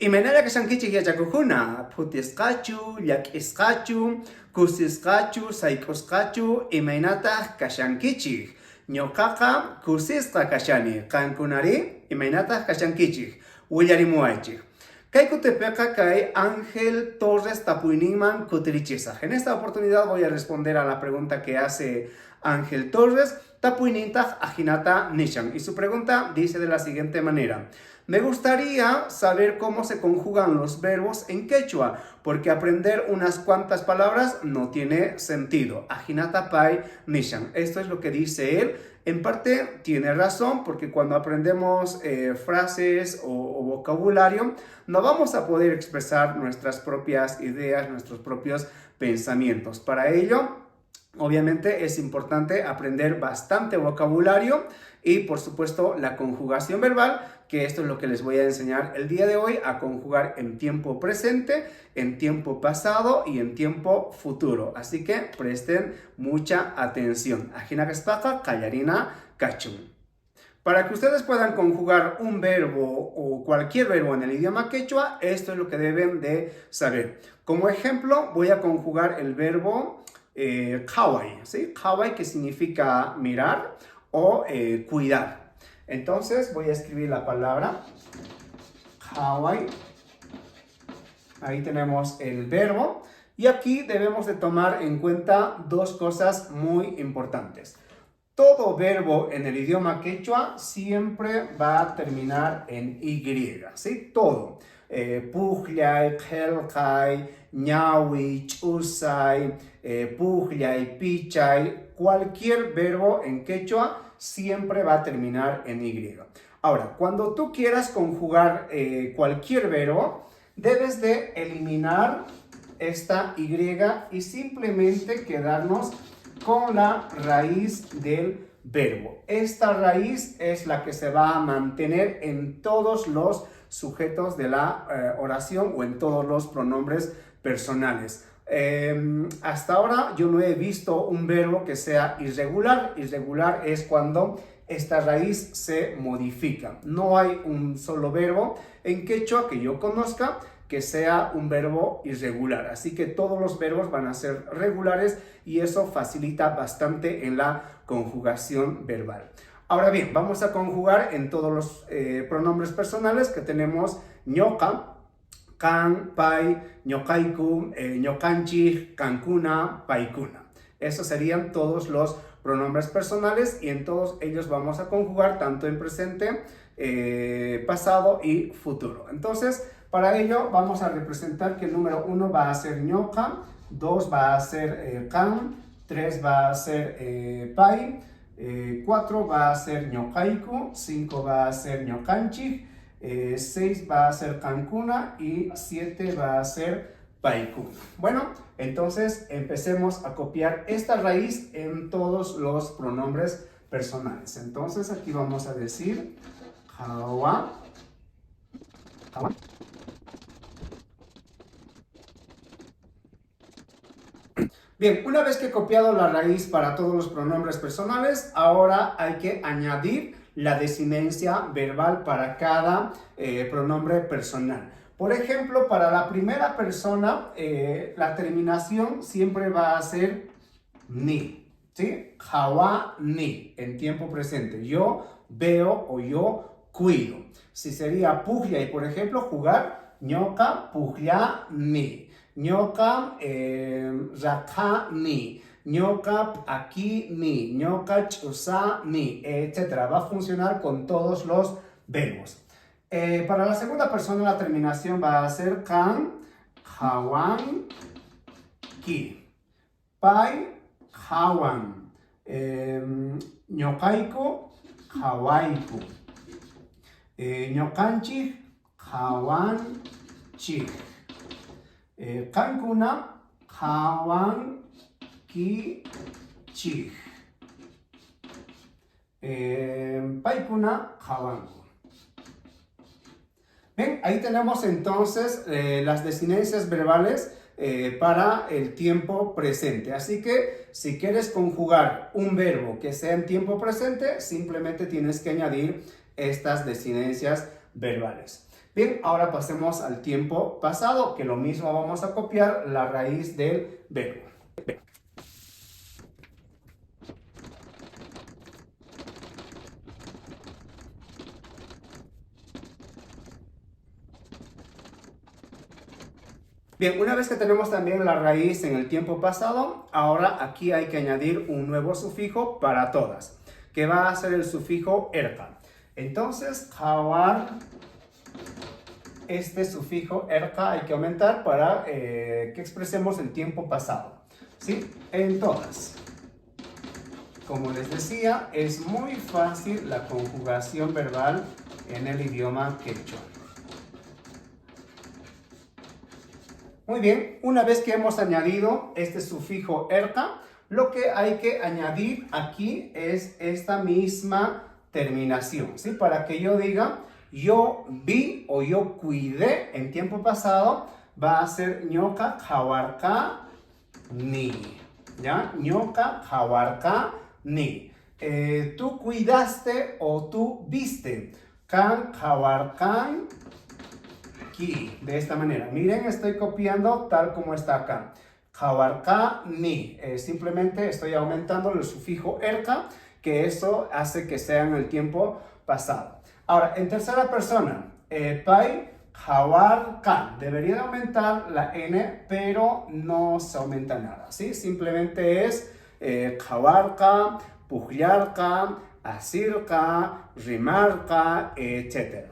Imaynalla kashankichik yachakuqkuna, phutisqachu, llak'isqachu, kusisqachu, sayk'usqachu, imaynataq kashankichik. Ñuqaqa kusisqa kashani, qankunari imaynataq kashankichik. Willarimuaychik. Kay kutipiqa kay Ángel Torres tapuyninman kutirichisaq. En esta oportunidad voy a responder a la pregunta que hace Ángel Torres, tapuynintaq ajinata nishan. Y su pregunta dice de la siguiente manera: me gustaría saber cómo se conjugan los verbos en quechua, porque aprender unas cuantas palabras no tiene sentido. Ajinata pai nishan. Esto es lo que dice él. En parte tiene razón, porque cuando aprendemos frases o vocabulario, no vamos a poder expresar nuestras propias ideas, nuestros propios pensamientos. Para ello, obviamente es importante aprender bastante vocabulario y, por supuesto, la conjugación verbal, que esto es lo que les voy a enseñar el día de hoy, a conjugar en tiempo presente, en tiempo pasado y en tiempo futuro. Así que presten mucha atención. Ajina kaspaqa, kallarina kachun. Para que ustedes puedan conjugar un verbo o cualquier verbo en el idioma quechua, esto es lo que deben de saber. Como ejemplo, voy a conjugar el verbo kawai, ¿sí? Kawai, que significa mirar o cuidar. Entonces voy a escribir la palabra kawai. Ahí tenemos el verbo. Y aquí debemos de tomar en cuenta dos cosas muy importantes. Todo verbo en el idioma quechua siempre va a terminar en Y, ¿sí? Todo. Pujllay, qelqay, ñawi, ch'usay, pujllay, pichay. Cualquier verbo en quechua siempre va a terminar en Y. Ahora, cuando tú quieras conjugar cualquier verbo, debes de eliminar esta Y y simplemente quedarnos con la raíz del verbo. Esta raíz es la que se va a mantener en todos los sujetos de la oración o en todos los pronombres personales. Hasta ahora yo no he visto un verbo que sea irregular. Irregular es cuando esta raíz se modifica. No hay un solo verbo en quechua que yo conozca que sea un verbo irregular. Así que todos los verbos van a ser regulares y eso facilita bastante en la conjugación verbal. Ahora bien, vamos a conjugar en todos los pronombres personales que tenemos ñoqa, can, pai, ñoqaiku, ñoqanchik, cancuna, paikuna. Esos serían todos los pronombres personales y en todos ellos vamos a conjugar tanto en presente, pasado y futuro. Entonces, para ello vamos a representar que el número 1 va a ser ñoqa, 2 va a ser can, 3 va a ser pai, 4 va a ser ñoqaiku, 5 va a ser ñoqanchik, 6 va a ser cancuna y 7 va a ser paikuna. Bueno, entonces empecemos a copiar esta raíz en todos los pronombres personales. Entonces aquí vamos a decir hawa, hawa. Bien, una vez que he copiado la raíz para todos los pronombres personales, ahora hay que añadir la desinencia verbal para cada pronombre personal. Por ejemplo, para la primera persona, la terminación siempre va a ser ni, ¿sí? Hawa ni, en tiempo presente. Yo veo o yo cuido. Si sería pujllay, por ejemplo, jugar, ñoqa pujlla ni. ñoqa rakha ni, ñoqa aquí ni, ñoqa ch'usa ni, etc. Va a funcionar con todos los verbos. Para la segunda persona la terminación va a ser kan, hawan, ki. Pai, hawan. ñoqaiku, hawaiku. ñoqanchik, hawanchik. Cancuna, hawan, ki, chik. Paikuna, hawanku. Bien, ahí tenemos entonces las desinencias verbales para el tiempo presente. Así que si quieres conjugar un verbo que sea en tiempo presente, simplemente tienes que añadir estas desinencias verbales. Bien, ahora pasemos al tiempo pasado, que lo mismo vamos a copiar la raíz del verbo. Bien, una vez que tenemos también la raíz en el tiempo pasado, ahora aquí hay que añadir un nuevo sufijo para todas, que va a ser el sufijo erka. Entonces, jawar, este sufijo erka hay que aumentar para que expresemos el tiempo pasado, ¿sí? En todas. Como les decía, es muy fácil la conjugación verbal en el idioma quechua. Muy bien, una vez que hemos añadido este sufijo erka, lo que hay que añadir aquí es esta misma terminación, ¿sí? Para que yo diga, yo vi o yo cuidé en tiempo pasado, va a ser ñoka jawarka ni, ¿ya? Ñoka jawarka ni. Tú cuidaste o tú viste, kan jawarkan de esta manera. Miren, estoy copiando tal como está acá. Jawarka ni. Simplemente estoy aumentando el sufijo erka, que eso hace que sea en el tiempo pasado. Ahora, en tercera persona, pai jawarka. Debería de aumentar la n, pero no se aumenta nada, ¿sí? Simplemente es jawarka, pujyarka, asirka, rimarka, etc.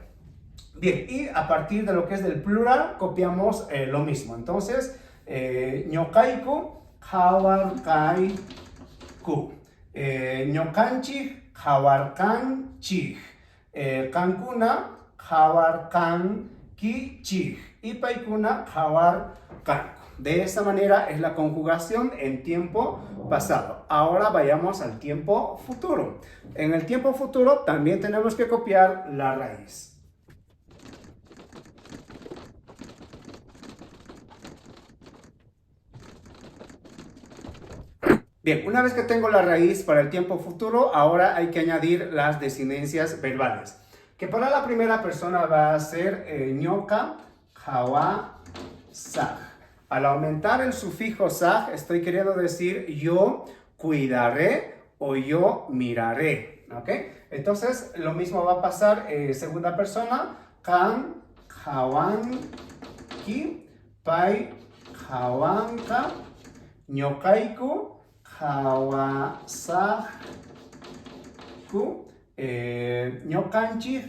Bien, y a partir de lo que es del plural, copiamos lo mismo. Entonces, ñokaiku, jawarkaiku. Ñokanchik, jawarkanchik. Kankuna, jawarkankichik. Y paikuna, jawarkanku. De esa manera es la conjugación en tiempo pasado. Ahora vayamos al tiempo futuro. En el tiempo futuro también tenemos que copiar la raíz. Bien, una vez que tengo la raíz para el tiempo futuro, ahora hay que añadir las desinencias verbales. Que para la primera persona va a ser ñoka, jawa, saj. Al aumentar el sufijo saj, estoy queriendo decir yo cuidaré o yo miraré. ¿Ok? Entonces, lo mismo va a pasar segunda persona, kan, jawan, ki, pai, jawanka, ñokaiku, jawasaku, ñokanchik,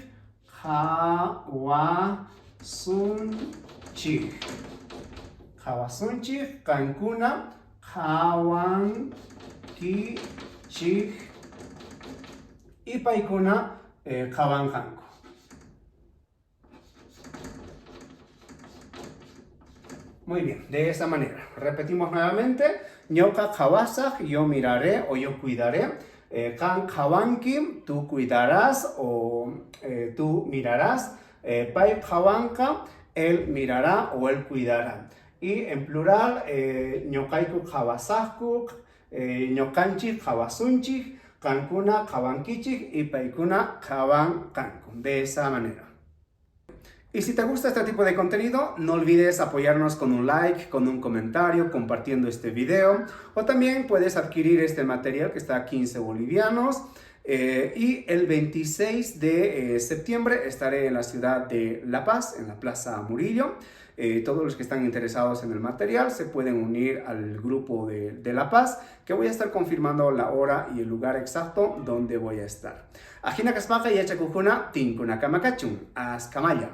jawasunchik. Jawasunchik, kankuna, jawankichik, y paikuna, jawankanku. Muy bien, de esa manera. Repetimos nuevamente. Ñoka jawasaj, yo miraré o yo cuidaré. Kan jawanki, tú cuidarás o tú mirarás. Pai jawanka, él mirará o él cuidará. Y en plural, ñokaiku jawasajku, ñokanchik jawasunchik, kankuna jawankichik y paikuna jawankanku. De esa manera. Y si te gusta este tipo de contenido, no olvides apoyarnos con un like, con un comentario, compartiendo este video. O también puedes adquirir este material que está a 15 bolivianos. Y el 26 de septiembre estaré en la ciudad de La Paz, en la Plaza Murillo. Todos los que están interesados en el material se pueden unir al grupo de La Paz, que voy a estar confirmando la hora y el lugar exacto donde voy a estar. Ajina Kasmaka y Achakujuna, Tinkuna Kamakachun, Askamaya.